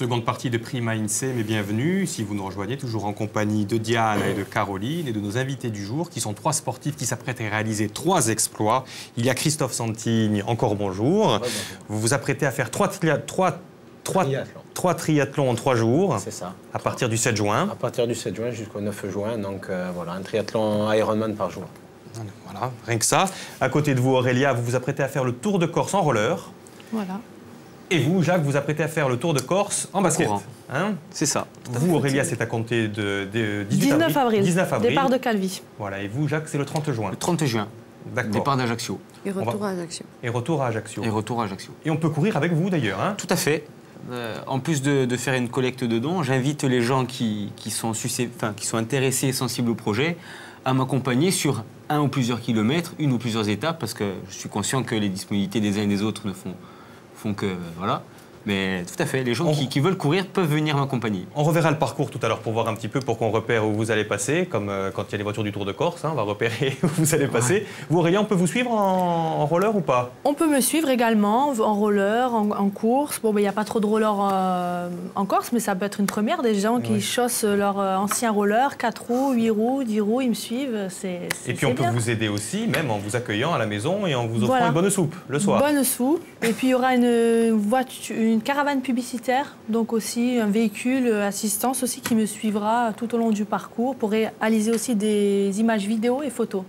Seconde partie de Prima INSEE, mais bienvenue. Si vous nous rejoignez, toujours en compagnie de Diane et de Caroline et de nos invités du jour, qui sont 3 sportifs qui s'apprêtent à réaliser 3 exploits. Il y a Christophe Santigne, encore bonjour. Ouais, bonjour. Vous vous apprêtez à faire 3 triathlons en 3 jours. C'est ça. À partir du 7 juin. À partir du 7 juin jusqu'au 9 juin. Donc voilà, un triathlon Ironman par jour. Voilà, rien que ça. À côté de vous, Aurélia, vous vous apprêtez à faire le Tour de Corse en roller. Voilà. Et vous, Jacques, vous apprêtez à faire le Tour de Corse en basket. Hein, c'est ça. Vous, Aurélia, c'est à compter de 19 avril. Départ de Calvi. Voilà. Et vous, Jacques, c'est le 30 juin. Le 30 juin. D'accord. Départ d'Ajaccio. Et retour à Ajaccio. Et retour à Ajaccio. Et retour à Ajaccio. Et on peut courir avec vous, d'ailleurs. Hein? Tout à fait. En plus de faire une collecte de dons, j'invite les gens qui sont intéressés et sensibles au projet à m'accompagner sur 1 ou plusieurs kilomètres, 1 ou plusieurs étapes, parce que je suis conscient que les disponibilités des uns et des autres ne font que... Voilà. Mais tout à fait, les gens qui veulent courir peuvent venir m'accompagner. On reverra le parcours tout à l'heure pour voir un petit peu, pour qu'on repère où vous allez passer, comme quand il y a les voitures du Tour de Corse, hein, on va repérer où vous allez passer. Vous, Aurélien, on peut vous suivre en roller ou pas? On peut me suivre également en roller, en course. Bon, il n'y a pas trop de roller en Corse, mais ça peut être une première. Des gens qui chaussent leur ancien roller, 4 roues, 8 roues, 10 roues, ils me suivent. Et puis on peut vous aider aussi, même en vous accueillant à la maison et en vous offrant une bonne soupe le soir. Bonne soupe. Et puis il y aura une caravane publicitaire, donc aussi un véhicule assistance aussi qui me suivra tout au long du parcours pour réaliser aussi des images vidéo et photos.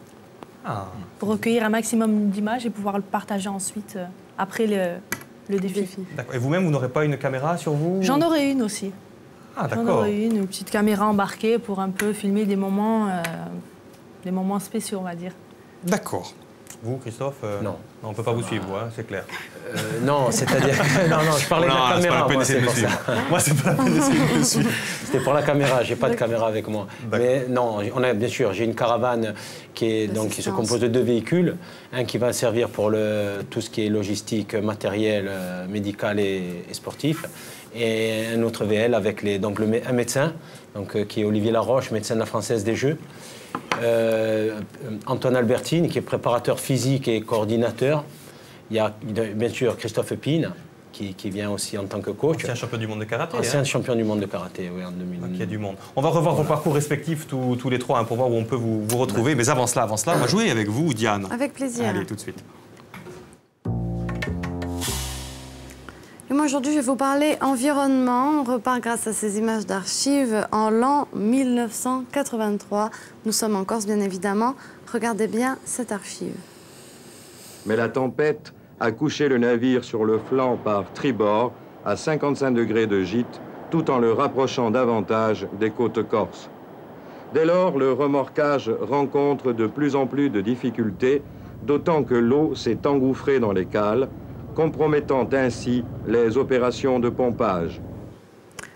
Pour recueillir un maximum d'images et pouvoir le partager ensuite après le défi. Et vous-même, vous n'aurez pas une caméra sur vous? J'en aurai une aussi. Ah, d'accord. J'en aurai une petite caméra embarquée pour un peu filmer des moments spéciaux, on va dire. D'accord. Vous, Christophe? Non. On ne peut pas vous suivre, hein, c'est clair. Non, c'est-à-dire... non, je parlais de la caméra. Moi, c'est pas la peine d'essayer de me suivre. C'était pour la caméra, j'ai pas de caméra avec moi. Mais non, bien sûr, j'ai une caravane qui se compose de 2 véhicules. Un qui va servir pour tout ce qui est logistique, matériel, médical et sportif. Et un autre VL avec un médecin, qui est Olivier Laroche, médecin de la Française des Jeux. Antoine Albertine, qui est préparateur physique et coordinateur. Il y a bien sûr Christophe Pine, qui vient aussi en tant que coach. Ancien champion du monde de karaté. Ancien champion du monde de karaté, oui, en 2000. Il y a du monde. On va revoir vos parcours respectifs tous les 3 pour voir où on peut vous retrouver. Mais avant cela, on va jouer avec vous, Diane. Avec plaisir. Allez, tout de suite. Et moi, aujourd'hui, je vais vous parler environnement. On repart grâce à ces images d'archives en l'an 1983. Nous sommes en Corse, bien évidemment. Regardez bien cette archive. Mais la tempête a couché le navire sur le flanc par tribord à 55 degrés de gîte, tout en le rapprochant davantage des côtes corses. Dès lors, le remorquage rencontre de plus en plus de difficultés, d'autant que l'eau s'est engouffrée dans les cales, compromettant ainsi les opérations de pompage.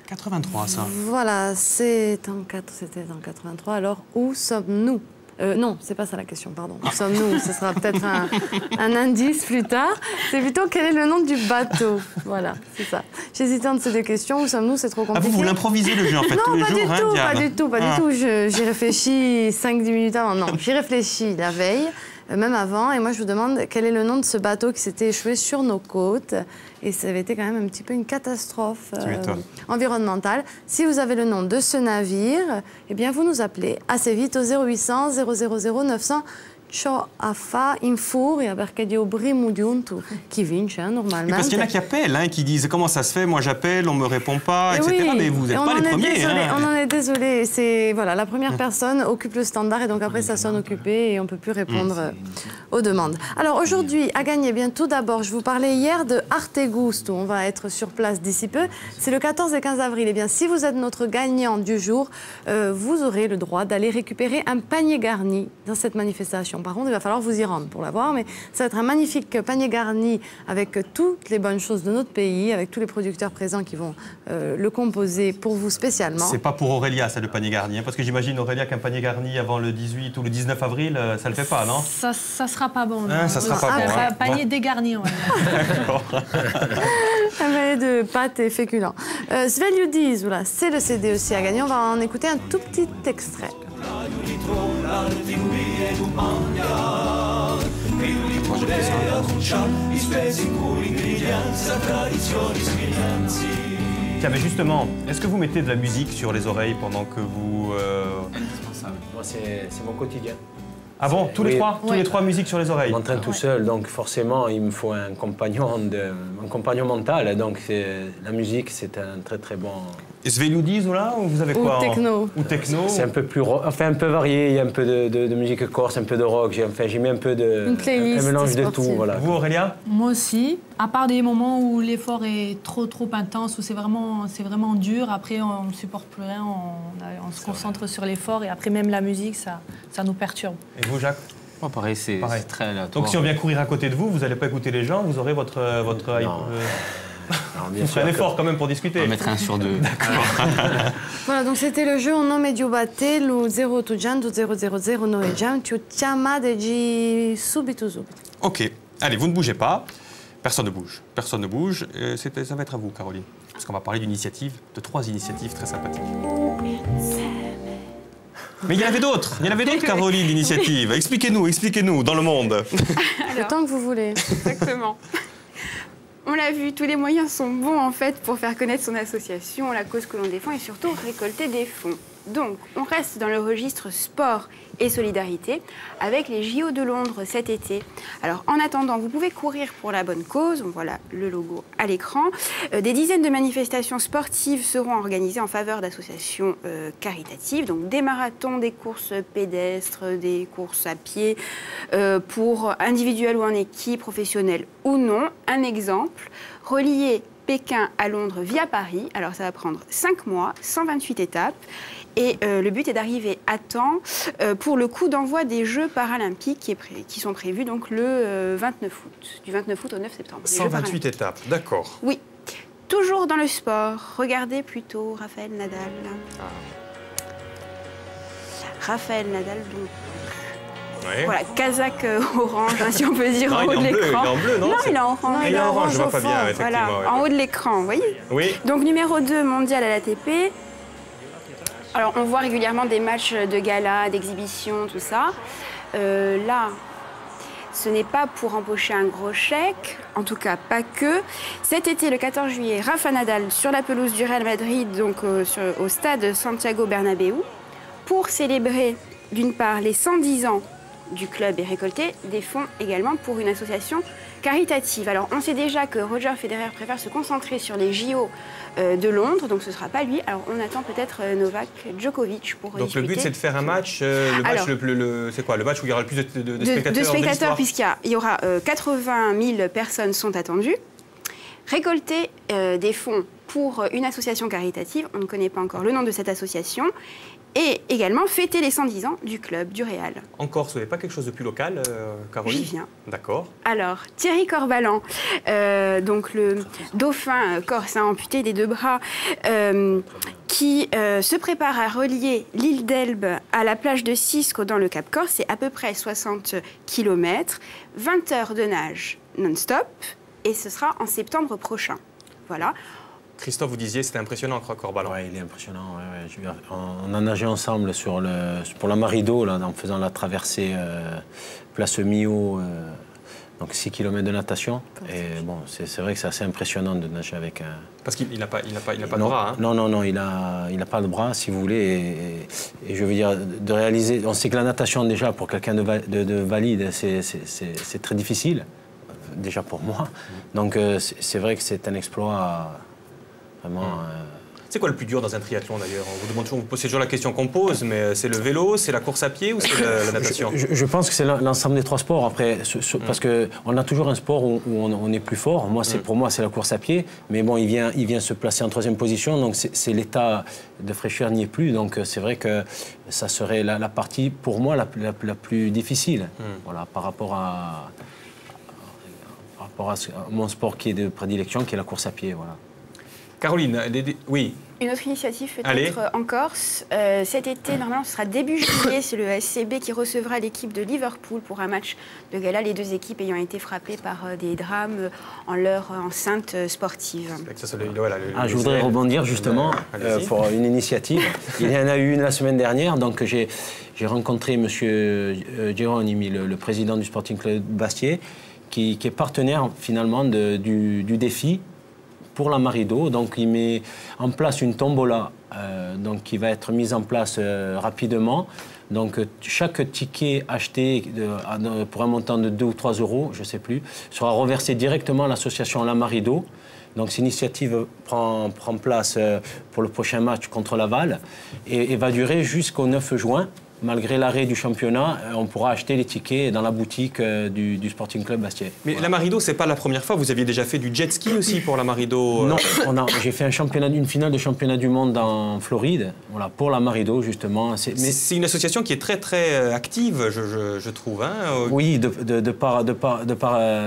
83, ça. Voilà, c'était en 83. Alors, où sommes-nous? Non, c'est pas ça la question, pardon. Où sommes-nous? Ce sera peut-être un indice plus tard. C'est plutôt quel est le nom du bateau? Voilà, c'est ça. J'hésitais entre ces 2 questions. Où sommes-nous? C'est trop compliqué. Ah, vous l'improvisez le jeu, en fait, tous les jours, pas du tout. J'y réfléchis 5-10 minutes avant. Non, j'y réfléchis la veille. Même avant, et moi je vous demande quel est le nom de ce bateau qui s'était échoué sur nos côtes. Et ça avait été quand même un petit peu une catastrophe environnementale. Si vous avez le nom de ce navire, eh bien vous nous appelez assez vite au 0800 000 900. Ciò a fa in furia perché Dio primo giunto qui vince, normalement. Parce qu'il y en a qui appellent, qui disent comment ça se fait, moi j'appelle, on me répond pas, etc. Oui, mais vous n'êtes pas les premiers. On en est désolé. C'est voilà, la première personne occupe le standard et donc après ça sonne occupé et on peut plus répondre aux demandes. Alors aujourd'hui, à gagner, bien tout d'abord, je vous parlais hier de Arte Gusto. On va être sur place d'ici peu. C'est le 14 et 15 avril. Et bien, si vous êtes notre gagnant du jour, vous aurez le droit d'aller récupérer un panier garni dans cette manifestation. Par contre, il va falloir vous y rendre pour l'avoir, mais ça va être un magnifique panier garni avec toutes les bonnes choses de notre pays, avec tous les producteurs présents qui vont le composer pour vous spécialement. C'est pas pour Aurélia, ça, le panier garni, parce que j'imagine, Aurélia, qu'un panier garni avant le 18 ou le 19 avril, ça le fait pas, non? Ça sera pas bon. Ça sera pas bon. Un panier dégarni, on va dire. Un panier de pâtes et féculents. Sveliudis, voilà, c'est le CD aussi à gagner. On va en écouter un tout petit extrait. Tiens, mais justement, est-ce que vous mettez de la musique sur les oreilles pendant que vous... Indispensable. Moi, c'est mon quotidien. Ah bon, tous les Oui. trois, tous les trois musiques sur les oreilles. Je m'entraîne tout seul, donc forcément, il me faut un compagnon mental. Donc la musique, c'est un très très bon... Et Sveloudi, là, ou vous avez quoi? Ou techno. Ou techno. C'est un peu plus un peu varié, il y a un peu de musique corse, un peu de rock, j'ai mis un peu de... Une playlist un mélange de sportive. tout, voilà. Vous, Aurélia? Moi aussi, à part des moments où l'effort est trop intense, où c'est vraiment dur, après on ne supporte plus rien, on se concentre sur l'effort et après même la musique, ça nous perturbe. Et vous, Jacques? Moi, pareil, c'est très aléatoire. Donc si on vient courir à côté de vous, vous n'allez pas écouter les gens, vous aurez votre... Non. Alors, bien Vous ferez un effort quand même pour discuter. On va mettre 1 sur 2. Voilà, donc c'était le jeu. On nomme du batte, lo 0 tu già, tu 000 no e già, tu chiamate di subito subito. Ok. Allez, vous ne bougez pas. Personne ne bouge. Personne ne bouge. Ça va être à vous, Caroline. Parce qu'on va parler de 3 initiatives très sympathiques. Mais il y en avait d'autres. Il y en avait d'autres, Caroline, d'initiatives. Expliquez-nous, dans le monde. Le temps que vous voulez. Exactement. On l'a vu, tous les moyens sont bons en fait pour faire connaître son association, la cause que l'on défend et surtout récolter des fonds. Donc, on reste dans le registre sport et solidarité avec les JO de Londres cet été. Alors, en attendant, vous pouvez courir pour la bonne cause. On voit là le logo à l'écran. Des dizaines de manifestations sportives seront organisées en faveur d'associations caritatives. Donc, des marathons, des courses pédestres, des courses à pied, pour individuels ou en équipe, professionnels ou non. Un exemple, relier Pékin à Londres via Paris. Alors, ça va prendre 5 mois, 128 étapes. Et le but est d'arriver à temps pour le coup d'envoi des Jeux paralympiques qui sont prévus donc le 29 août, du 29 août au 9 septembre. 128 étapes, d'accord. Oui. Toujours dans le sport, regardez plutôt Rafael Nadal. Rafael Nadal, donc. Ouais. Voilà, Kazakh orange, hein, si on peut dire, Non, en haut de il est l'écran. en bleu, non Non, il est en orange. Non, Il est en orange, je vois au pas fond. bien, effectivement. Voilà, ouais. en haut de l'écran, vous voyez. Oui. Donc numéro 2 mondial à l'ATP. Alors on voit régulièrement des matchs de gala, d'exhibition, tout ça. Là, ce n'est pas pour empocher un gros chèque, en tout cas pas que. Cet été, le 14 juillet, Rafa Nadal sur la pelouse du Real Madrid, donc au stade Santiago Bernabéu, pour célébrer d'une part les 110 ans du club et récolter des fonds également pour une association caritative. Alors on sait déjà que Roger Federer préfère se concentrer sur les JO de Londres, donc ce ne sera pas lui. Alors on attend peut-être Novak Djokovic pour Donc disputer. le but c'est de faire un match, c'est quoi, le match où il y aura le plus de spectateurs de spectateurs, l'histoire puisqu'il y aura 80 000 personnes sont attendues. Récolter des fonds pour une association caritative, on ne connaît pas encore le nom de cette association, et également fêter les 110 ans du club, du Real. En Corse, vous n'avez pas quelque chose de plus local, Caroline? J'y viens. D'accord. Alors, Thierry Corbalan, donc le dauphin corse amputé des 2 bras, qui se prépare à relier l'île d'Elbe à la plage de Cisco dans le Cap Corse. C'est à peu près 60 km, 20 heures de nage non-stop, et ce sera en septembre prochain. Voilà. Christophe, vous disiez, c'était impressionnant, Corbalan. Ouais, il est impressionnant. Ouais. On a nagé ensemble pour la Marido, là, en faisant la traversée Place Millau, donc 6 km de natation. Et bon, c'est vrai que c'est assez impressionnant de nager avec un... Parce qu'il n'a pas de bras, hein. Non, il n'a pas de bras, si vous voulez. Et je veux dire, de réaliser... On sait que la natation, déjà, pour quelqu'un de valide, c'est très difficile, déjà pour moi. Donc c'est vrai que c'est un exploit... Vraiment, C'est quoi le plus dur dans un triathlon d'ailleurs? On vous demande toujours, c'est toujours la question qu'on pose, mais c'est le vélo, c'est la course à pied ou c'est la natation? Je pense que c'est l'ensemble des 3 sports. Après, parce qu'on a toujours un sport où on est plus fort. Pour moi, c'est la course à pied. Mais bon, il vient se placer en 3e position. Donc c'est l'état de fraîcheur n'y est plus. Donc c'est vrai que ça serait la partie, pour moi, la plus difficile. Voilà, par rapport à mon sport qui est de prédilection, qui est la course à pied. Voilà. Caroline, oui. Une autre initiative Allez. peut-être en Corse. Cet été, normalement, ce sera début juillet. C'est le SCB qui recevra l'équipe de Liverpool pour un match de gala. Les 2 équipes ayant été frappées par des drames en leur enceinte sportive. Je voudrais rebondir justement pour une initiative. Il y en a eu une la semaine dernière. Donc j'ai rencontré M. Geronimi, le président du Sporting Club Bastier, qui est partenaire finalement du défi pour la Marido. Donc il met en place une tombola donc, qui va être mise en place rapidement. Donc chaque ticket acheté pour un montant de 2 ou 3 euros, je ne sais plus, sera reversé directement à l'association La Marido. Donc cette initiative prend place pour le prochain match contre Laval et va durer jusqu'au 9 juin. Malgré l'arrêt du championnat, on pourra acheter les tickets dans la boutique du Sporting Club Bastiais. Mais voilà. la Marido, c'est pas la première fois. Vous aviez déjà fait du jet ski aussi pour la Marido? Non, j'ai fait une finale de championnat du monde en Floride, voilà, pour la Marido justement. C'est une association qui est très très active, je trouve. Hein. Oui, de par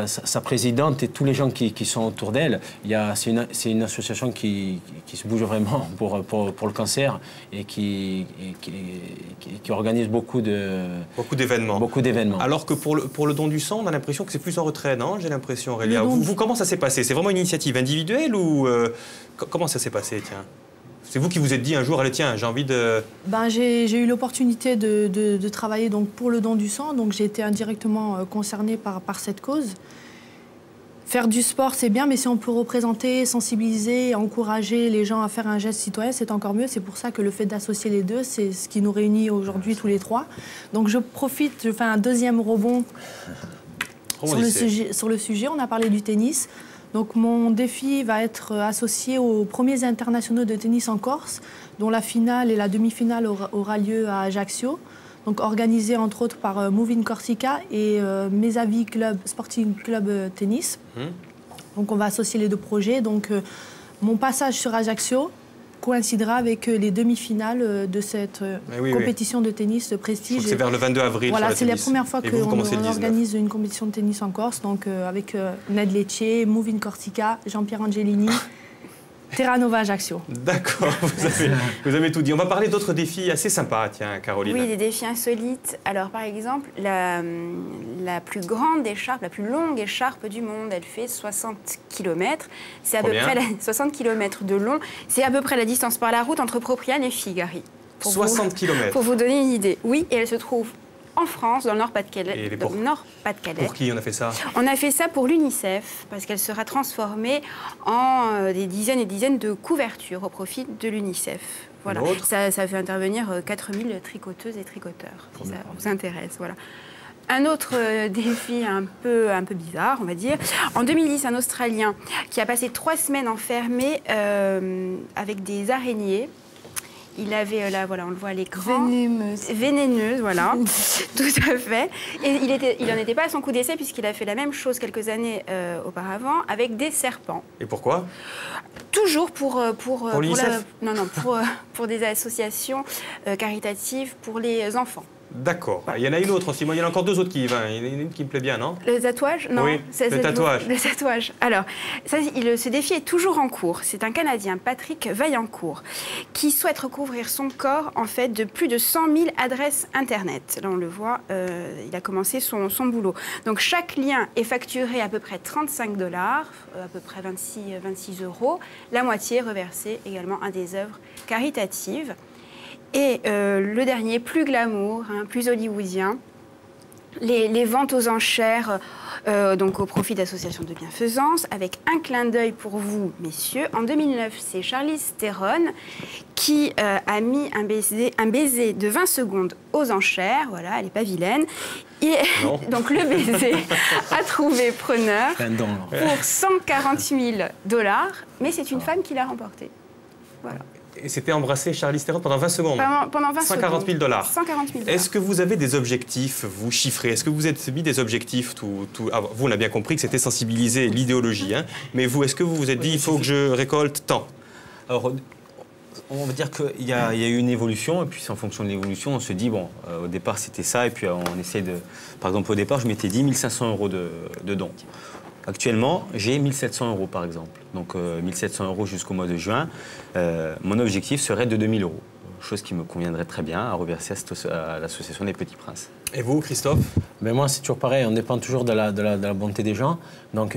sa présidente et tous les gens qui sont autour d'elle, c'est une association qui se bouge vraiment pour le cancer et qui organise beaucoup d'événements. Alors que pour le don du sang, on a l'impression que c'est plus en retrait, non? J'ai l'impression, Aurélia. Vous, comment ça s'est passé? C'est vraiment une initiative individuelle ou comment ça s'est passé, tiens? C'est vous qui vous êtes dit un jour, allez tiens, j'ai envie de... J'ai eu l'opportunité de travailler donc, pour le don du sang, donc j'ai été indirectement concernée par cette cause. Faire du sport, c'est bien, mais si on peut représenter, sensibiliser, encourager les gens à faire un geste citoyen, c'est encore mieux. C'est pour ça que le fait d'associer les deux, c'est ce qui nous réunit aujourd'hui tous les trois. Donc je fais un deuxième rebond sur le sujet. On a parlé du tennis. Donc mon défi va être associé aux premiers internationaux de tennis en Corse, dont la finale et la demi-finale aura lieu à Ajaccio. Donc organisé entre autres par Moving Corsica et Mesavi Sporting Club Tennis. Donc on va associer les deux projets. Donc mon passage sur Ajaccio coïncidera avec les demi-finales de cette compétition de tennis de prestige. C'est vers le 22 avril. Voilà, c'est la première fois qu'on organise une compétition de tennis en Corse, donc avec Ned Lecce, Moving Corsica, Jean-Pierre Angelini. Terranova Ajaccio. D'accord, vous avez tout dit. On va parler d'autres défis assez sympas, tiens, Caroline. Oui, des défis insolites. Alors, par exemple, la plus grande écharpe, la plus longue écharpe du monde, elle fait 60 km. C'est à peu près 60 km de long. C'est à peu près la distance par la route entre Propriane et Figari. 60 km. Pour vous donner une idée. Oui, et elle se trouve en France, dans le Nord-Pas-de-Calais. Pour qui on a fait ça? On a fait ça pour l'UNICEF, parce qu'elle sera transformée en des dizaines et dizaines de couvertures au profit de l'UNICEF. Voilà. Ça fait intervenir 4000 tricoteuses et tricoteurs, si ça vous intéresse. Voilà. Un autre défi un peu bizarre, on va dire. En 2010, un Australien qui a passé 3 semaines enfermé avec des araignées. Il avait, là, voilà, on le voit à l'écran. Vénéneuse, voilà, tout à fait. Et il n'en était pas à son coup d'essai puisqu'il a fait la même chose quelques années auparavant avec des serpents. Et pourquoi? Toujours pour l'UNICEF? pour des associations caritatives pour les enfants. D'accord. Il y en a une autre aussi. Moi, il y en a encore 2 autres qui, il y en a une qui me plaît bien, non? Le tatouage? Non. Oui, le tatouage. Le tatouage. Alors, ce défi est toujours en cours. C'est un Canadien, Patrick Vaillancourt, qui souhaite recouvrir son corps, en fait, de plus de 100 000 adresses Internet. Là, on le voit, il a commencé son boulot. Donc, chaque lien est facturé à peu près 35 $, à peu près 26 euros. La moitié reversée également à des œuvres caritatives. Et le dernier, plus glamour, plus hollywoodien, les ventes aux enchères donc au profit d'associations de bienfaisance, avec un clin d'œil pour vous, messieurs. En 2009, c'est Charlize Theron qui a mis un baiser de 20 secondes aux enchères. Voilà, elle n'est pas vilaine. Et donc le baiser a trouvé preneur pour 140 000 $, mais c'est une femme qui l'a remporté. Voilà. Et c'était embrasser Charlize Theron pendant 20 secondes. Pendant 20 140 000 $. 140 000 $. Est-ce que vous avez des objectifs, vous chiffrez? Est-ce que vous êtes mis des objectifs vous, on a bien compris que c'était sensibiliser l'idéologie. Hein. Mais vous, est-ce que vous vous êtes dit, il faut que je récolte tant? Alors, on va dire qu'il y a eu une évolution, et puis en fonction de l'évolution, on se dit, bon, au départ c'était ça, et puis on essaie de... Par exemple, au départ, je m'étais dit 1 500 € de dons. Actuellement, j'ai 1 700 € par exemple. Donc 1 700 € jusqu'au mois de juin. Mon objectif serait de 2 000 €. chose qui me conviendrait très bien à reverser à l'association des Petits Princes. Et vous, Christophe? Ben moi, c'est toujours pareil, on dépend toujours de la bonté des gens. Donc,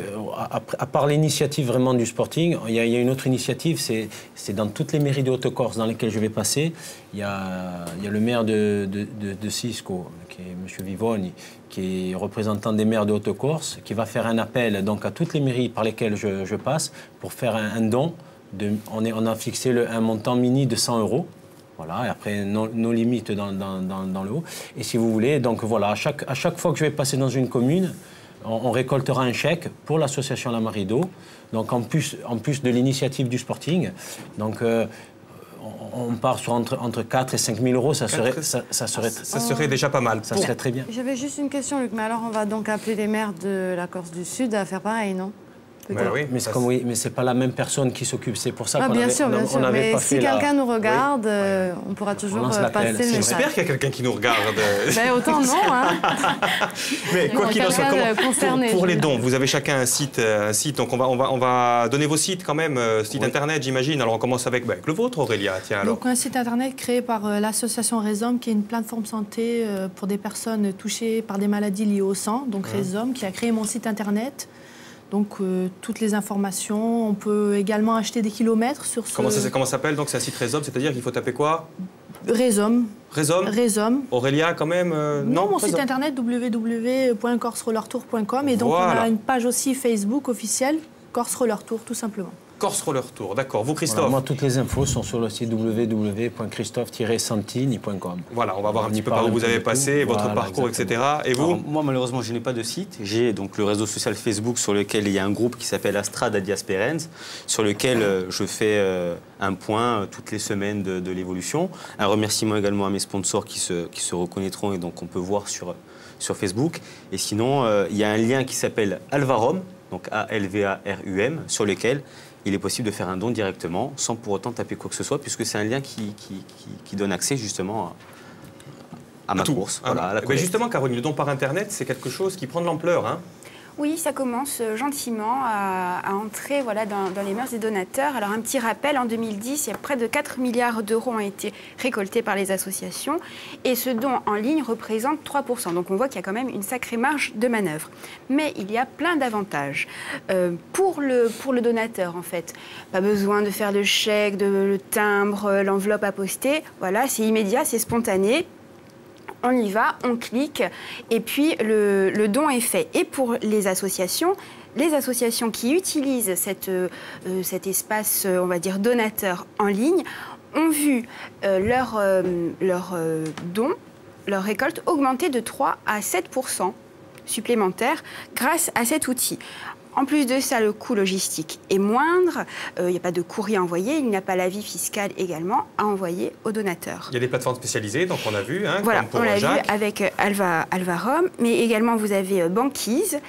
à part l'initiative vraiment du Sporting, il y a une autre initiative, c'est dans toutes les mairies de Haute-Corse dans lesquelles je vais passer. Il y a le maire de Cisco, qui est M. Vivoni, qui est représentant des maires de Haute-Corse, qui va faire un appel donc, à toutes les mairies par lesquelles je passe pour faire un don. On a fixé un montant mini de 100 €. Voilà, et après, nos limites dans le haut. Et si vous voulez, donc voilà, à chaque fois que je vais passer dans une commune, on récoltera un chèque pour l'association La Marie d'Eau. Donc en plus de l'initiative du Sporting. Donc on part sur entre 4 et 5 000 €, ça serait déjà pas mal. Ça serait très bien. J'avais juste une question, Luc, mais alors on va donc appeler les maires de la Corse du Sud à faire pareil, non? Oui, mais c'est pas la même personne qui s'occupe. C'est pour ça qu'on bien sûr. Mais si quelqu'un nous regarde, on pourra toujours passer le message. J'espère qu'il y a quelqu'un qui nous regarde. Autant non. Hein. Mais quoi qu'il en soit, pour les dons, vous avez chacun un site. Donc on va donner vos sites quand même, site internet, j'imagine. Alors on commence avec le vôtre, Aurélia. Tiens, alors. Donc un site internet créé par l'association Rhizome, qui est une plateforme santé pour des personnes touchées par des maladies liées au sang. Donc Rhizome, qui a créé mon site internet. Donc, toutes les informations. On peut également acheter des kilomètres sur ce... Comment ça s'appelle? Donc, c'est un site Rhizome, c'est-à-dire qu'il faut taper quoi? Rhizome. Rhizome. Aurélia, quand même Non, mon site internet, www.corserollertour.com. Et donc, on a une page aussi Facebook officielle, Corse Roller Tour, tout simplement. Corse Roller Tour, d'accord. Vous, Christophe? Moi, toutes les infos sont sur le site www.christophe-santini.com. Voilà, on va voir un petit peu par où vous avez passé, votre parcours, etc. Et vous? Alors, moi, malheureusement, je n'ai pas de site. J'ai donc le réseau social Facebook sur lequel il y a un groupe qui s'appelle Astrada Diasperens, sur lequel je fais un point toutes les semaines de l'évolution. Un remerciement également à mes sponsors qui se reconnaîtront et donc on peut voir sur Facebook. Et sinon, il y a un lien qui s'appelle Alvarum, donc ALVARUM, sur lequel il est possible de faire un don directement sans pour autant taper quoi que ce soit, puisque c'est un lien qui donne accès justement à ma course. Voilà, à la mais justement, Caroline, le don par Internet, c'est quelque chose qui prend de l'ampleur. Hein? Oui, ça commence gentiment à entrer dans les mœurs des donateurs. Alors un petit rappel, en 2010, il y a près de 4 milliards d'euros ont été récoltés par les associations et ce don en ligne représente 3%. Donc on voit qu'il y a quand même une sacrée marge de manœuvre. Mais il y a plein d'avantages. Pour le donateur, en fait, pas besoin de faire le chèque, le timbre, l'enveloppe à poster. Voilà, c'est immédiat, c'est spontané. On y va, on clique, et puis le don est fait. Et pour les associations qui utilisent cet espace, on va dire, donateur en ligne, ont vu leur don, leur récolte augmenter de 3 à 7% supplémentaires grâce à cet outil. En plus de ça, le coût logistique est moindre, il n'y a pas de courrier envoyé, il n'y a pas l'avis fiscal également à envoyer aux donateurs. Il y a des plateformes spécialisées, donc on a vu, hein, voilà, comme pour on l'a Jacques. vu avec Alvarum, mais également vous avez Banquise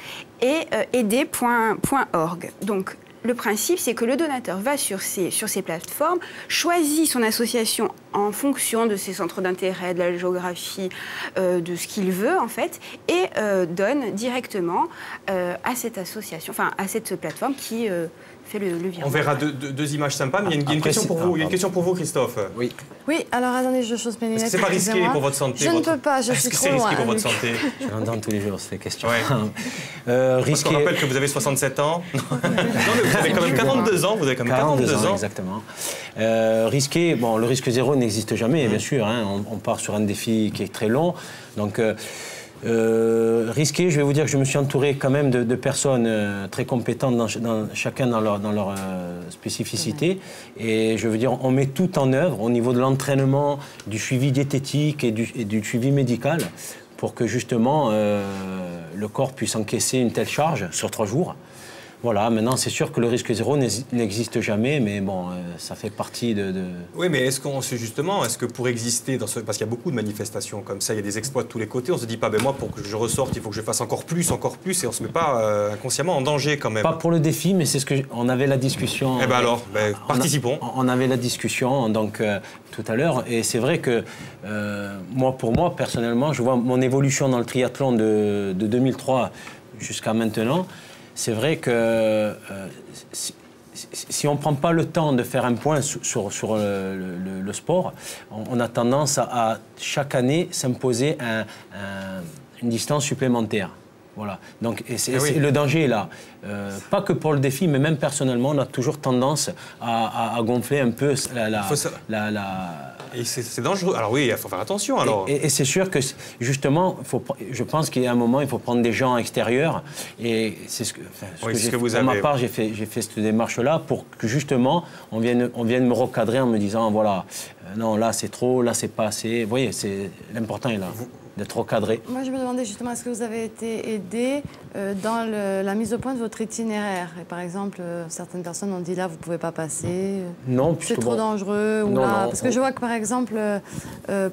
et aider.org. Donc le principe, c'est que le donateur va sur ces plateformes, choisit son association en fonction de ses centres d'intérêt, de la géographie, de ce qu'il veut en fait, et donne directement à cette association, enfin à cette plateforme qui fait le virement. On verra deux images sympas, mais il y a une question pour vous. Il y a une question pour vous, Christophe. Oui. Oui, alors attendez, je chose mes lunettes. Est-ce que c'est pas risqué pour votre santé? Je ne peux pas, je suis trop loin. Est-ce que c'est risqué pour votre santé? Je l'entends tous les jours, ces questions. Ouais. Parce qu'on rappelle que vous avez 67 ans. Non, mais vous avez quand même 42 ans. Vous avez quand même 42 ans. Exactement. Risqué, bon, le risque zéro n'existe jamais, bien sûr. Hein. On part sur un défi qui est très long. Donc, risqué, je vais vous dire que je me suis entouré quand même de personnes très compétentes, chacun dans leur spécificité. Et je veux dire, on met tout en œuvre au niveau de l'entraînement, du suivi diététique et du suivi médical pour que justement le corps puisse encaisser une telle charge sur 3 jours. Voilà, maintenant c'est sûr que le risque zéro n'existe jamais, mais bon, ça fait partie de... Oui, mais est-ce que pour exister, parce qu'il y a beaucoup de manifestations comme ça, il y a des exploits de tous les côtés, on ne se dit pas, moi pour que je ressorte, il faut que je fasse encore plus, et on ne se met pas inconsciemment en danger quand même. Pas pour le défi, mais c'est ce que on avait la discussion... Eh bien alors, participons. On avait la discussion donc, tout à l'heure, et c'est vrai que pour moi, personnellement, je vois mon évolution dans le triathlon de 2003 jusqu'à maintenant. C'est vrai que si on ne prend pas le temps de faire un point sur le sport, on a tendance à chaque année s'imposer une distance supplémentaire. Voilà. Donc, le danger est là. Pas que pour le défi, mais même personnellement, on a toujours tendance à gonfler un peu Et c'est dangereux. Alors oui, il faut faire attention. Alors. Et c'est sûr que, justement, je pense qu'il y a un moment, il faut prendre des gens extérieurs. Et c'est ce que pour ma part, j'ai fait cette démarche-là pour que, justement, on vienne me recadrer en me disant, voilà, non, là, c'est trop, là, c'est pas assez. Vous voyez, l'important est là. D'être recadré. Moi, je me demandais justement, est-ce que vous avez été aidé dans la mise au point de votre itinéraire? Et par exemple, certaines personnes ont dit là, vous ne pouvez pas passer. Non, c'est trop dangereux. Ou là, parce que je vois que par exemple,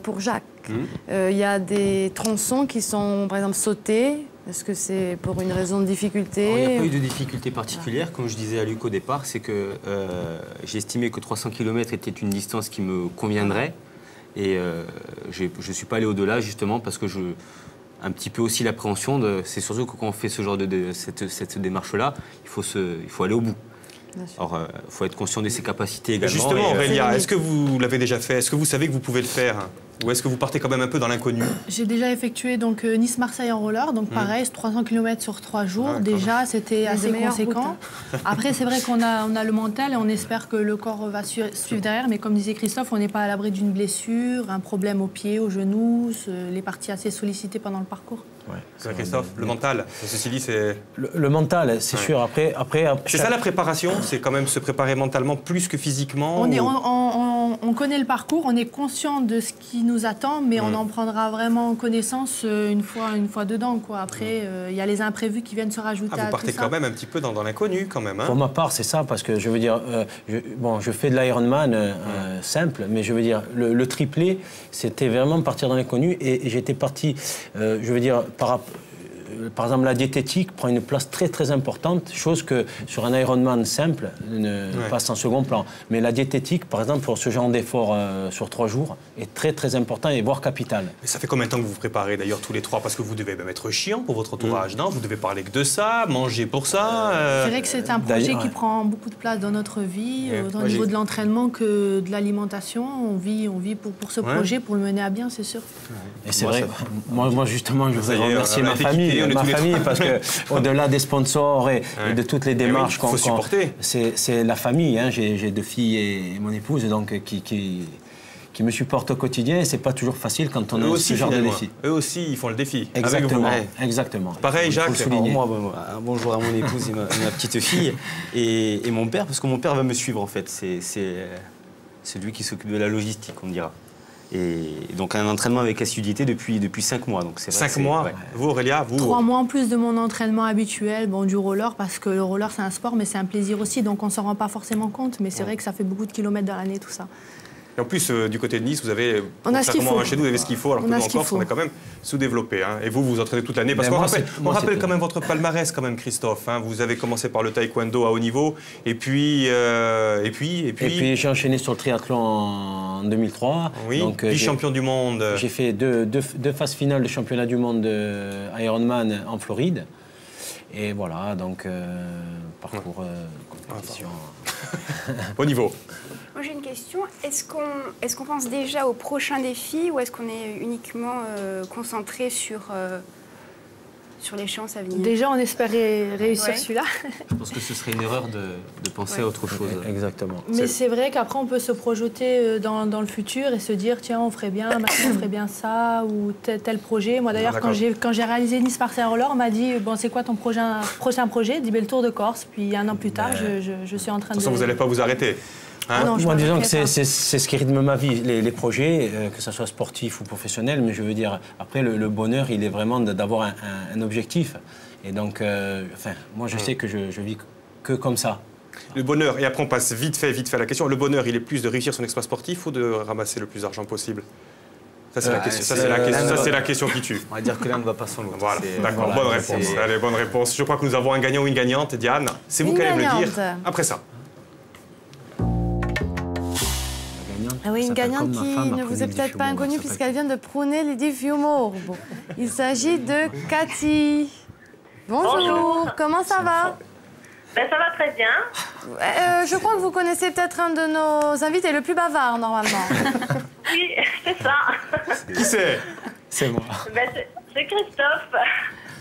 pour Jacques, il y a des tronçons qui sont par exemple sautés. Est-ce que c'est pour une raison de difficulté? Il n'y a pas eu de difficulté particulière. Comme je disais à Luc au départ, c'est que j'ai estimé que 300 km était une distance qui me conviendrait. Et je ne suis pas allé au-delà, justement, parce que un petit peu aussi l'appréhension, c'est surtout que quand on fait ce genre cette démarche-là, il faut aller au bout. Alors, il faut être conscient de ses capacités également. Justement, Aurélia, est-ce que vous l'avez déjà fait? Est-ce que vous savez que vous pouvez le faire? Ou est-ce que vous partez quand même un peu dans l'inconnu? J'ai déjà effectué donc Nice-Marseille en roller, donc pareil, 300 km sur 3 jours. Déjà, c'était assez conséquent. Après, c'est vrai qu'on a le mental et on espère que le corps va suivre derrière. Mais comme disait Christophe, on n'est pas à l'abri d'une blessure, un problème au pied, au genou, les parties assez sollicitées pendant le parcours. Ouais. Christophe, le mental, ceci dit, c'est... Le mental, c'est sûr. Après, c'est ça la préparation? C'est quand même se préparer mentalement plus que physiquement? On connaît le parcours, on est conscient de ce qui nous attend, mais on en prendra vraiment connaissance une fois dedans, quoi. Après, il y a les imprévus qui viennent se rajouter à tout ça. Vous partez quand même un petit peu dans l'inconnu, quand même. Hein. Pour ma part, c'est ça, parce que je veux dire, je fais de l'Ironman simple, mais je veux dire, le triplé, c'était vraiment partir dans l'inconnu, et j'étais parti, je veux dire, par exemple, la diététique prend une place très très importante, chose que sur un Ironman simple ne passe en second plan. Mais la diététique, par exemple, pour ce genre d'effort sur 3 jours, est très très important et voire capital. Mais ça fait combien de temps que vous vous préparez d'ailleurs tous les trois? Parce que vous devez même être chiant pour votre entourage, non? Vous devez parler que de ça, manger pour ça. C'est vrai que c'est un projet qui prend beaucoup de place dans notre vie, au niveau de l'entraînement que de l'alimentation. On vit pour ce projet, pour le mener à bien, c'est sûr. Et c'est vrai, moi justement, je voudrais remercier ma famille. Parce qu'au-delà des sponsors et de toutes les démarches qu'on supporter, c'est la famille. Hein. J'ai 2 filles et mon épouse donc, qui me supportent au quotidien. Et c'est pas toujours facile quand on a ce genre de défi. Eux aussi, ils font le défi. Exactement. Avec vous. Exactement. Pareil, Jacques. Bonjour à mon épouse et ma petite fille et mon père, parce que mon père va me suivre en fait. C'est lui qui s'occupe de la logistique, on dira. Et donc un entraînement avec assiduité depuis 5 mois. Donc c'est 5 mois. Ouais. Vous, Aurélia, 3 mois en plus de mon entraînement habituel, du roller, parce que le roller c'est un sport, mais c'est un plaisir aussi, donc on s'en rend pas forcément compte. Mais c'est vrai que ça fait beaucoup de kilomètres dans l'année, tout ça. Et en plus, du côté de Nice, vous avez, contrairement à chez nous, vous avez ce qu'il faut, alors que nous, en Corse, on est quand même sous-développé. Hein. Et vous, vous entraînez toute l'année. Parce qu'on rappelle quand même votre palmarès, quand même, Christophe. Hein. Vous avez commencé par le taekwondo à haut niveau, et puis j'ai enchaîné sur le triathlon en 2003. Oui, donc, vice-champion du monde. J'ai fait deux phases finales de championnat du monde Ironman en Floride. Et voilà, donc, parcours compétition. Au niveau. Moi j'ai une question, est-ce qu'on pense déjà au prochain défi ou est-ce qu'on est uniquement concentré sur les chances à venir? Déjà on espérait réussir celui-là. Je pense que ce serait une erreur de penser à autre chose. Exactement. Mais c'est vrai qu'après on peut se projeter dans le futur et se dire tiens on ferait bien, on ferait bien ça ou tel projet. Moi d'ailleurs quand j'ai réalisé Nice-Marseille Roller, on m'a dit bon c'est quoi ton prochain projet? Dit le Tour de Corse. Puis un an plus tard je suis en train de... De toute façon vous n'allez pas vous arrêter. Hein? Non, moi, disons que c'est ce qui rythme ma vie, les projets, que ce soit sportif ou professionnel, mais je veux dire, après, le bonheur, il est vraiment d'avoir un objectif. Et donc, moi, je sais que je vis que comme ça. Le bonheur, et après on passe vite fait à la question, le bonheur, il est plus de réussir son exploit sportif ou de ramasser le plus d'argent possible? Ça, c'est la question. Ça, c'est la question qui tue. On va dire que l'un ne va pas sans l'autre. Voilà, d'accord, bonne réponse. Allez, bonne réponse. Je crois que nous avons un gagnant ou une gagnante. Diane, c'est vous qui allez me le dire après ça. Ah oui, une gagnante qui ne vous est peut-être pas inconnue puisqu'elle vient de prôner Lady Fiumorbo. Il s'agit de Cathy. Bonjour, comment ça va? Ben, ça va très bien. Je crois que vous connaissez peut-être un de nos invités, le plus bavard, normalement. Oui, c'est ça. Qui c'est? C'est moi. Ben, c'est Christophe.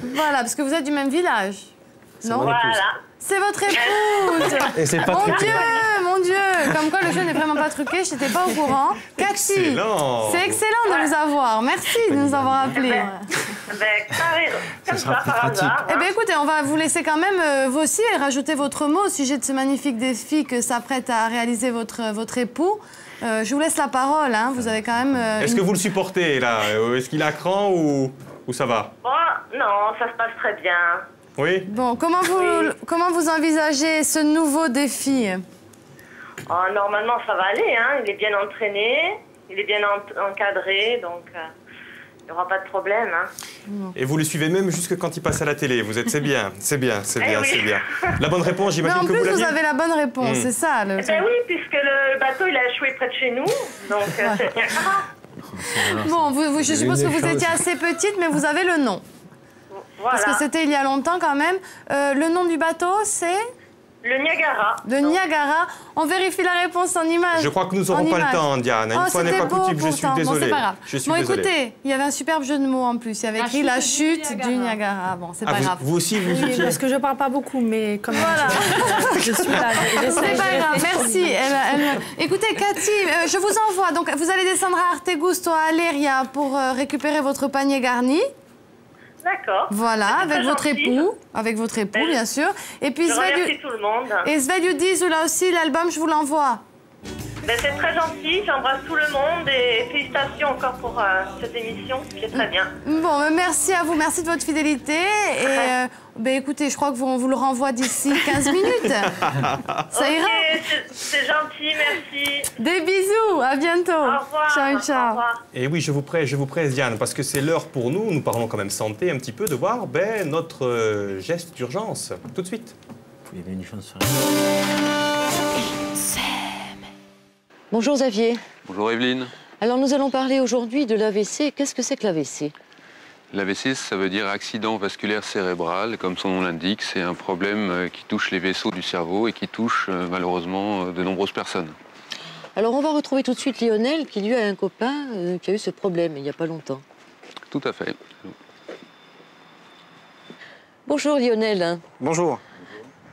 Voilà, parce que vous êtes du même village. Non? Voilà. C'est votre épouse. Et c'est pas Mon truqué. Dieu, mon Dieu. Comme quoi, le jeu n'est vraiment pas truqué, je n'étais pas au courant. Cathy, Excellent. c'est excellent de vous avoir. Merci de nous avoir appelés. Ben, comme ça, par hasard. Eh bien, écoutez, on va vous laisser quand même, vous aussi, rajouter votre mot au sujet de ce magnifique défi que s'apprête à réaliser votre époux. Je vous laisse la parole, hein. Vous avez quand même... Est-ce que vous le supportez, là? Est-ce qu'il a cran ou ça va? Bon, non, ça se passe très bien. Oui? Bon, comment vous envisagez ce nouveau défi? Oh, normalement, ça va aller, hein. Il est bien entraîné, il est bien encadré, donc il n'y aura pas de problème, hein. Et vous le suivez même jusque quand il passe à la télé. C'est bien, c'est bien, c'est bien, oui. c'est bien. La bonne réponse, Mais j'imagine en que plus, vous vous l'aviez. avez la bonne réponse, c'est ça. Eh ben oui, puisque le bateau, il a échoué près de chez nous, donc c'est bien grave. Bon, je suppose que vous étiez assez petite, mais vous avez le nom. Voilà. Parce que c'était il y a longtemps quand même. Le nom du bateau, c'est Le Niagara. le Niagara. On vérifie la réponse en image. Je crois que nous n'aurons pas le temps, Diane. Une fois n'est pas coutume, je suis désolé. Bon, c'est pas grave. Je suis bon, désolé. écoutez, il y avait un superbe jeu de mots en plus. Il y avait écrit la chute du Niagara. Bon, c'est pas grave. Vous aussi, vous Oui, étiez... parce que je parle pas beaucoup, mais comme Voilà. je suis là, C'est pas grave, merci. Écoutez, Cathy, je vous envoie. Donc, vous allez descendre à Artegusto, à Aleria, pour récupérer votre panier garni. D'accord. Voilà, C'est avec très votre gentil. époux. Avec votre époux, bien sûr. Et puis, Je remercie tout le monde. Et Svedju Dizu, là aussi, l'album, je vous l'envoie. Ben, c'est très gentil, j'embrasse tout le monde et félicitations encore pour cette émission qui est très bien. Bon, merci à vous, merci de votre fidélité. Et ben, écoutez, je crois que on vous le renvoie d'ici 15 minutes. Ça ira. Ok, c'est gentil, merci. Des bisous, à bientôt. Au revoir. Ciao, Au ciao. revoir. Et oui, je vous presse, Diane, parce que c'est l'heure pour nous parlons quand même santé un petit peu, de voir notre geste d'urgence. Tout de suite. Il y avait une chance. Bonjour Xavier. Bonjour Evelyne. Alors nous allons parler aujourd'hui de l'AVC. Qu'est-ce que c'est que l'AVC? L'AVC, ça veut dire accident vasculaire cérébral. Comme son nom l'indique, c'est un problème qui touche les vaisseaux du cerveau et qui touche malheureusement de nombreuses personnes. Alors on va retrouver tout de suite Lionel qui lui a un copain qui a eu ce problème il n'y a pas longtemps. Tout à fait. Bonjour Lionel. Bonjour.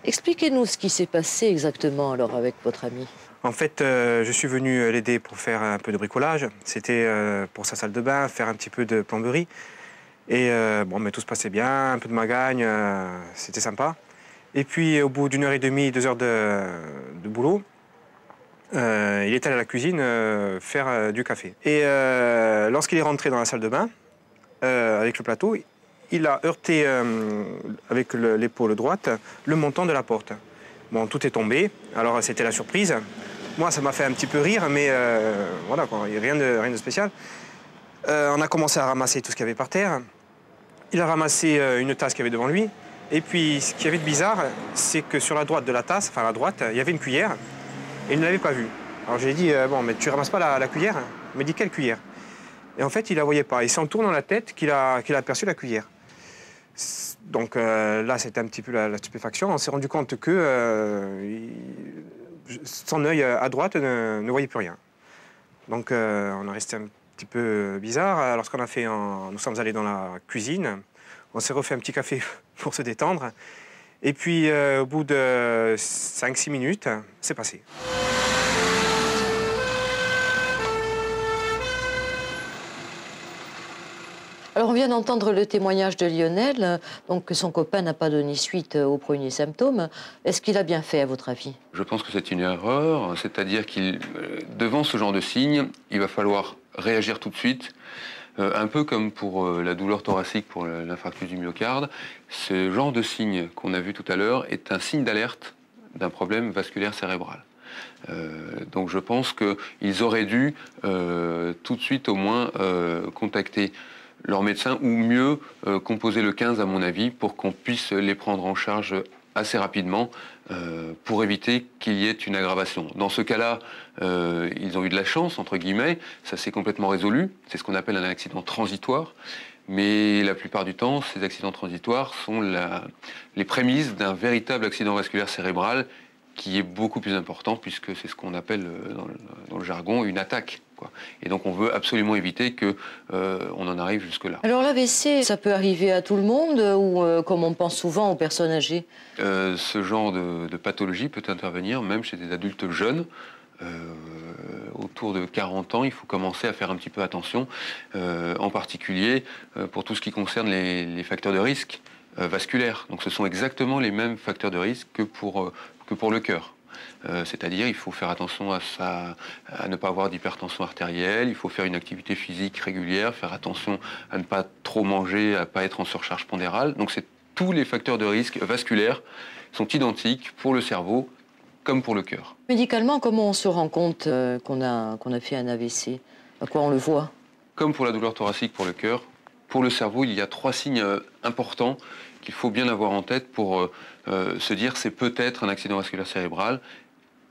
Expliquez-nous ce qui s'est passé exactement alors avec votre ami. En fait, je suis venu l'aider pour faire un peu de bricolage. C'était pour sa salle de bain, faire un petit peu de plomberie. Et bon, mais tout se passait bien, un peu de magagne, c'était sympa. Et puis, au bout d'une heure et demie, 2 heures de boulot, il est allé à la cuisine faire du café. Et lorsqu'il est rentré dans la salle de bain, avec le plateau, il a heurté avec l'épaule droite le montant de la porte. Bon, tout est tombé. Alors, c'était la surprise. Moi, ça m'a fait un petit peu rire, mais voilà, quoi, rien de spécial. On a commencé à ramasser tout ce qu'il y avait par terre. Il a ramassé une tasse qu'il y avait devant lui. Et puis, ce qu'il y avait de bizarre, c'est que sur la droite de la tasse, enfin à la droite, il y avait une cuillère. Et il ne l'avait pas vue. Alors, j'ai dit, bon, mais tu ramasses pas la cuillère? Il m'a dit, quelle cuillère? Et en fait, il la voyait pas. Il s'en tourne dans la tête qu'il a aperçu la cuillère. Donc là, c'était un petit peu la stupéfaction. On s'est rendu compte que son œil à droite ne voyait plus rien. Donc on est resté un petit peu bizarre. Lorsqu'on a fait, nous sommes allés dans la cuisine. On s'est refait un petit café pour se détendre. Et puis au bout de 5-6 minutes, c'est passé. Alors on vient d'entendre le témoignage de Lionel, donc que son copain n'a pas donné suite aux premiers symptômes. Est-ce qu'il a bien fait à votre avis? Je pense que c'est une erreur, c'est-à-dire qu'il, devant ce genre de signes, il va falloir réagir tout de suite. Un peu comme pour la douleur thoracique, pour l'infarctus du myocarde. Ce genre de signe qu'on a vu tout à l'heure est un signe d'alerte d'un problème vasculaire cérébral. Donc je pense qu'ils auraient dû tout de suite au moins contacter leur médecin ou mieux composer le 15 à mon avis pour qu'on puisse les prendre en charge assez rapidement pour éviter qu'il y ait une aggravation. Dans ce cas-là, ils ont eu de la chance, entre guillemets, ça s'est complètement résolu, c'est ce qu'on appelle un accident transitoire, Mais la plupart du temps, ces accidents transitoires sont les prémices d'un véritable accident vasculaire cérébral qui est beaucoup plus important, puisque c'est ce qu'on appelle dans le jargon une attaque, quoi. Et donc on veut absolument éviter qu'on en arrive jusque-là. Alors l'AVC, ça peut arriver à tout le monde ou comme on pense souvent aux personnes âgées? Ce genre de pathologie peut intervenir même chez des adultes jeunes. Autour de 40 ans, il faut commencer à faire un petit peu attention, en particulier pour tout ce qui concerne les facteurs de risque vasculaires. Donc ce sont exactement les mêmes facteurs de risque que pour le cœur. C'est-à-dire il faut faire attention à ne pas avoir d'hypertension artérielle, il faut faire une activité physique régulière, faire attention à ne pas trop manger, à ne pas être en surcharge pondérale. Donc tous les facteurs de risque vasculaires sont identiques pour le cerveau comme pour le cœur. Médicalement, comment on se rend compte qu'on a fait un AVC? À quoi on le voit? Comme pour la douleur thoracique pour le cœur, pour le cerveau, il y a 3 signes importants qu'il faut bien avoir en tête pour se dire c'est peut-être un accident vasculaire cérébral.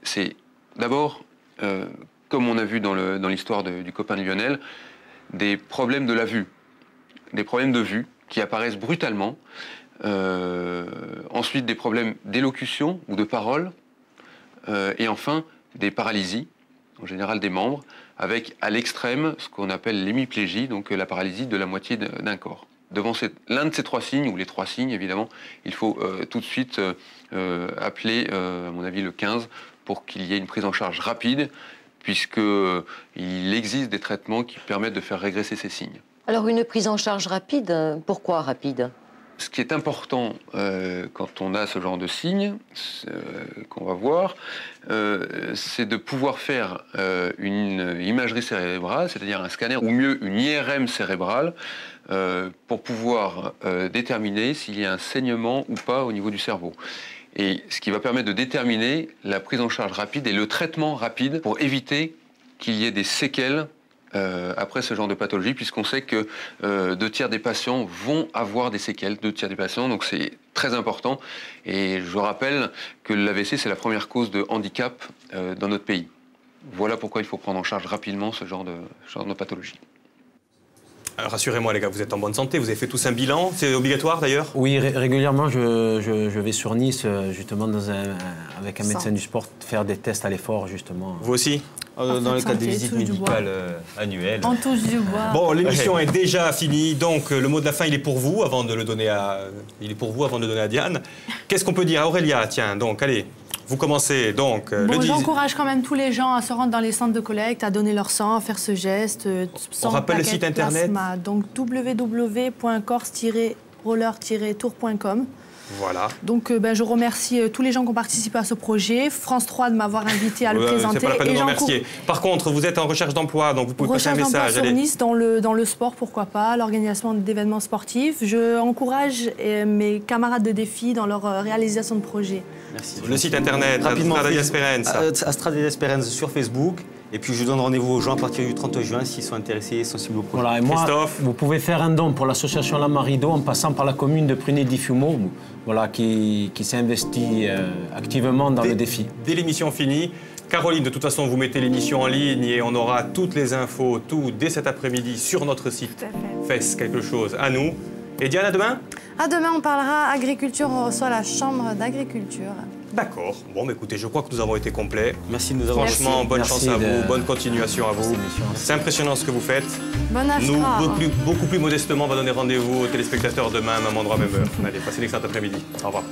C'est d'abord, comme on a vu dans l'histoire du copain de Lionel, des problèmes de la vue, des problèmes de vue qui apparaissent brutalement. Ensuite, des problèmes d'élocution ou de parole. Et enfin, des paralysies, en général des membres, avec à l'extrême ce qu'on appelle l'hémiplégie, donc la paralysie de la moitié d'un corps. Devant l'un de ces 3 signes, ou les 3 signes évidemment, il faut tout de suite appeler, à mon avis, le 15 pour qu'il y ait une prise en charge rapide, puisqu'il existe des traitements qui permettent de faire régresser ces signes. Alors une prise en charge rapide, pourquoi rapide? Ce qui est important quand on a ce genre de signes qu'on va voir, c'est de pouvoir faire une imagerie cérébrale, c'est-à-dire un scanner, ou mieux une IRM cérébrale, pour pouvoir déterminer s'il y a un saignement ou pas au niveau du cerveau. Et ce qui va permettre de déterminer la prise en charge rapide et le traitement rapide pour éviter qu'il y ait des séquelles après ce genre de pathologie, puisqu'on sait que 2 tiers des patients vont avoir des séquelles, 2 tiers des patients, donc c'est très important. Et je rappelle que l'AVC, c'est la première cause de handicap dans notre pays. Voilà pourquoi il faut prendre en charge rapidement ce genre de pathologie. Alors rassurez-moi les gars, vous êtes en bonne santé, vous avez fait tous un bilan, c'est obligatoire d'ailleurs? Oui, régulièrement je vais sur Nice, justement avec un médecin du sport, faire des tests à l'effort justement. Vous aussi? Dans le cadre des visites médicales annuelles. On touche du bois. Bon, l'émission est déjà finie, donc le mot de la fin, il est pour vous, avant de le donner à Diane. Qu'est-ce qu'on peut dire? Aurélia, tiens, donc, allez, vous commencez, donc, bon, j'encourage quand même tous les gens à se rendre dans les centres de collecte, à donner leur sang, à faire ce geste. On rappelle le site internet. Plasma. Donc, www.corse-roller-tour.com. Voilà. Donc je remercie tous les gens qui ont participé à ce projet, France 3 de m'avoir invité à le présenter. C'est pas la peine de remercier. Par contre, vous êtes en recherche d'emploi, donc vous pouvez passer un message. Sur Nice, dans le sport, pourquoi pas, l'organisation d'événements sportifs. Je encourage mes camarades de défi dans leur réalisation de projets. Merci. Le site internet, rapidement, Astrada Esperance sur Facebook. Et puis je donne rendez-vous aux gens à partir du 30 juin s'ils sont intéressés, sensibles au projet. Voilà, et moi, Christophe, vous pouvez faire un don pour l'association La Marido en passant par la commune de Prunay-di-Fiumo, voilà, qui s'est investie activement dans le défi. Dès l'émission finie, Caroline, de toute façon, vous mettez l'émission en ligne et on aura toutes les infos, tout, dès cet après-midi sur notre site. Faites quelque chose à nous. Et Diane, à demain? À demain, on parlera agriculture, on reçoit la Chambre d'agriculture. D'accord. Bon, mais écoutez, je crois que nous avons été complets. Merci de nous avoir... Franchement, bonne chance à vous, bonne continuation à vous. C'est impressionnant ce que vous faites. Bonne Nous, beaucoup plus modestement, on va donner rendez-vous aux téléspectateurs demain, même endroit, même heure. Allez, passez une excellente après-midi. Au revoir.